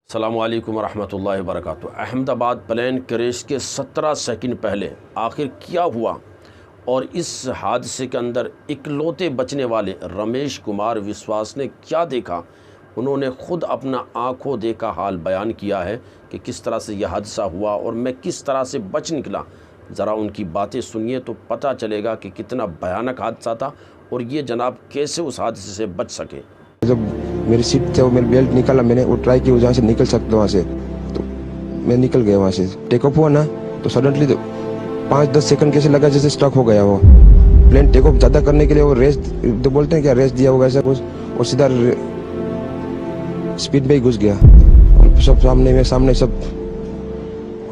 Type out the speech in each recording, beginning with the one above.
अस्सलामुअलैकुम वरहमतुल्लाहि वबरकातुहू। Ahmedabad plane crash के 17 सेकंड पहले आखिर क्या हुआ और इस हादसे के अंदर इकलौते बचने वाले रमेश कुमार विश्वास ने क्या देखा, उन्होंने ख़ुद अपना आंखों देखा हाल बयान किया है कि किस तरह से यह हादसा हुआ और मैं किस तरह से बच निकला। ज़रा उनकी बातें सुनिए तो पता चलेगा कि कितना भयानक हादसा था और ये जनाब कैसे उस हादसे से बच सके। जब मेरी सीट थे वो मेरी बेल्ट निकाला, मैंने वो ट्राई किया जहाँ से निकल सकता वहाँ से, तो मैं निकल गया वहाँ से। टेक ऑफ हुआ ना तो सडनली तो 5-10 सेकंड कैसे लगा जैसे स्टक हो गया वो प्लेन। टेक ऑफ ज़्यादा करने के लिए वो रेस तो बोलते हैं क्या, रेस दिया होगा ऐसा कुछ, और सीधा स्पीड में ही घुस गया। और सब सामने सब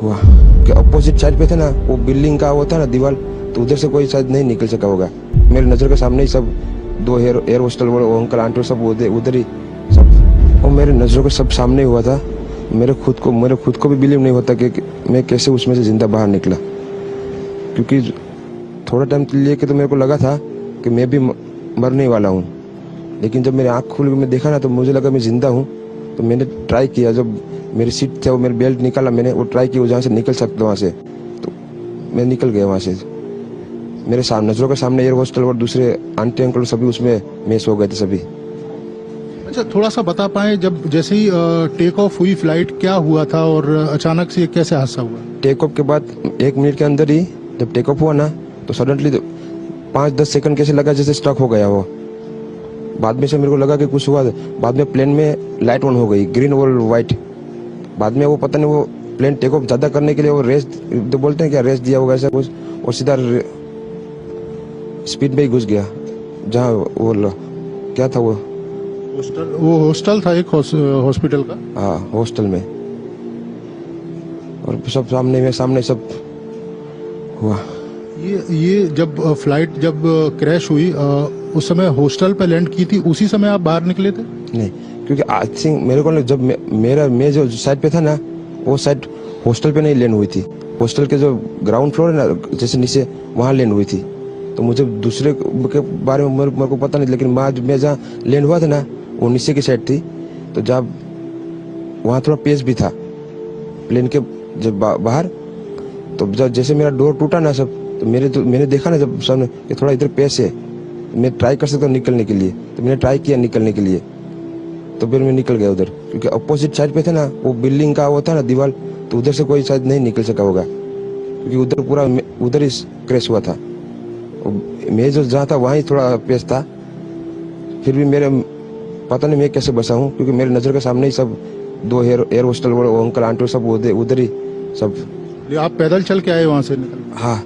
हुआ कि अपोजिट साइड पे थे ना, वो बिल्डिंग का वो था ना दीवार, तो उधर से कोई शायद नहीं निकल सका होगा। मेरी नज़र के सामने ही सब दो एयर होस्टल वो अंकल आंटी सब उधर ही सब, और मेरे नज़रों के सब सामने हुआ था। मेरे खुद को भी बिलीव नहीं होता कि मैं कैसे उसमें से जिंदा बाहर निकला, क्योंकि थोड़ा टाइम लिए कि तो मेरे को लगा था कि मैं भी मरने वाला हूँ, लेकिन जब मेरी आँख खुल के मैं देखा ना तो मुझे लगा मैं जिंदा हूँ। तो मैंने ट्राई किया, जब मेरी सीट थे वो मेरी बेल्ट निकाला, मैंने वो ट्राई किया जहाँ से निकल सकता वहाँ से, तो मैं निकल गया वहाँ से। मेरे नज़रों के सामने एयर होस्टल और दूसरे आंटी अंकल सभी उसमें मैच हो गए थे सभी। अच्छा, थोड़ा सा बता पाए, जब जैसे ही टेक ऑफ हुई फ्लाइट, क्या हुआ था और अचानक से कैसे हादसा हुआ? टेक ऑफ के बाद 1 मिनट के अंदर ही जब टेक ऑफ हुआ ना तो सडनली तो 5-10 सेकंड कैसे लगा जैसे स्टक हो गया वो। बाद में से मेरे को लगा कि कुछ हुआ। बाद में प्लेन में लाइट ऑन हो गई, ग्रीन और वाइट। बाद में वो पता नहीं वो प्लेन टेक ऑफ ज़्यादा करने के लिए वो रेस तो बोलते हैं क्या, रेस दिया होगा ऐसा कुछ, और सीधा स्पीड में ही घुस गया। जहाँ वो क्या था वो हॉस्टल था, एक हॉस्पिटल का। हाँ, हॉस्टल में। और सब सामने सब हुआ। ये जब फ्लाइट जब क्रैश हुई, उस समय हॉस्टल पे लैंड की थी, उसी समय आप बाहर निकले थे? नहीं, क्योंकि आई थिंक मेरे को जब मैं जो साइड पे था ना, वो साइड हॉस्टल पे नहीं लैंड हुई थी। हॉस्टल के जो ग्राउंड फ्लोर है ना, जैसे नीचे, वहाँ लैंड हुई थी। तो मुझे दूसरे के बारे में मेरे को पता नहीं, लेकिन मैं जहाँ लैंड हुआ था ना वो नीचे की साइड थी। तो जब वहाँ थोड़ा पेस भी था प्लेन के जब बाहर, तो जब जैसे मेरा डोर टूटा ना सब, तो मैंने देखा ना जब सामने कि थोड़ा इधर पेस है, मैं ट्राई कर सकता हूँ निकलने के लिए। तो मैंने ट्राई किया निकलने के लिए, तो फिर मैं निकल गया उधर, क्योंकि अपोजिट साइड पे थे ना, वो बिल्डिंग का वो था ना दीवार, तो उधर से कोई शायद नहीं निकल सका होगा, क्योंकि उधर पूरा उधर ही क्रैश हुआ था। मैं जो जहाँ था वहाँ ही थोड़ा पेस था। फिर भी मेरे पता नहीं मैं कैसे बचा हूँ, क्योंकि मेरे नज़र के सामने ही सब दो एयर होस्टल वो अंकल आंटी सब उधर ही सब। आप पैदल चल के आए वहाँ से निकल? हाँ,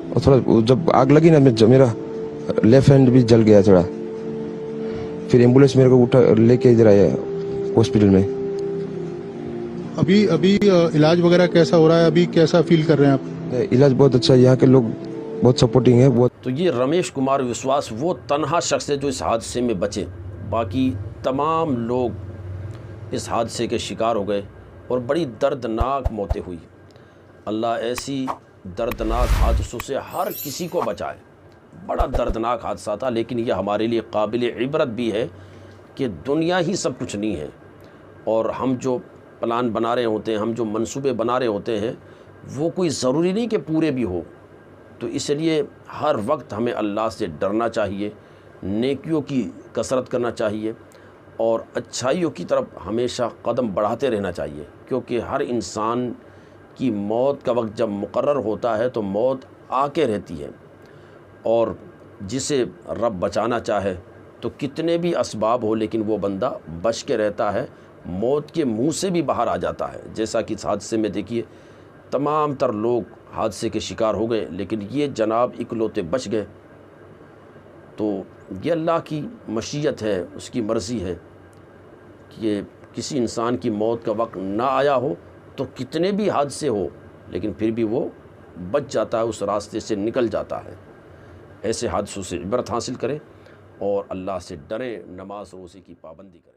और थोड़ा जब आग लगी ना, मेरा लेफ्ट हैंड भी जल गया थोड़ा। फिर एम्बुलेंस मेरे को उठा लेके इधर आया हॉस्पिटल में। अभी इलाज वगैरह कैसा हो रहा है? अभी कैसा फील कर रहे हैं आप? इलाज बहुत अच्छा है, यहाँ के लोग बहुत सपोर्टिंग है बहुत। तो ये रमेश कुमार विश्वास वो तन्हा शख्स है जो इस हादसे में बचे, बाकी तमाम लोग इस हादसे के शिकार हो गए और बड़ी दर्दनाक मौतें हुई। अल्लाह ऐसी दर्दनाक हादसों से हर किसी को बचाए। बड़ा दर्दनाक हादसा था, लेकिन यह हमारे लिए काबिल इबरत भी है कि दुनिया ही सब कुछ नहीं है, और हम जो प्लान बना रहे होते हैं, हम जो मंसूबे बना रहे होते हैं, वो कोई ज़रूरी नहीं कि पूरे भी हो। तो इसलिए हर वक्त हमें अल्लाह से डरना चाहिए, नेकियों की कसरत करना चाहिए और अच्छाइयों की तरफ हमेशा कदम बढ़ाते रहना चाहिए, क्योंकि हर इंसान की मौत का वक्त जब मुकर्रर होता है तो मौत आके रहती है। और जिसे रब बचाना चाहे तो कितने भी असबाब हो, लेकिन वो बंदा बच के रहता है, मौत के मुंह से भी बाहर आ जाता है। जैसा कि इस हादसे में देखिए, तमाम तर लोग हादसे के शिकार हो गए, लेकिन ये जनाब इकलौते बच गए। तो ये अल्लाह की मशीयत है, उसकी मर्ज़ी है कि किसी इंसान की मौत का वक्त ना आया हो तो कितने भी हादसे हो, लेकिन फिर भी वो बच जाता है, उस रास्ते से निकल जाता है। ऐसे हादसों से इबरत हासिल करें और अल्लाह से डरें, नमाज रोज़े की पाबंदी करें।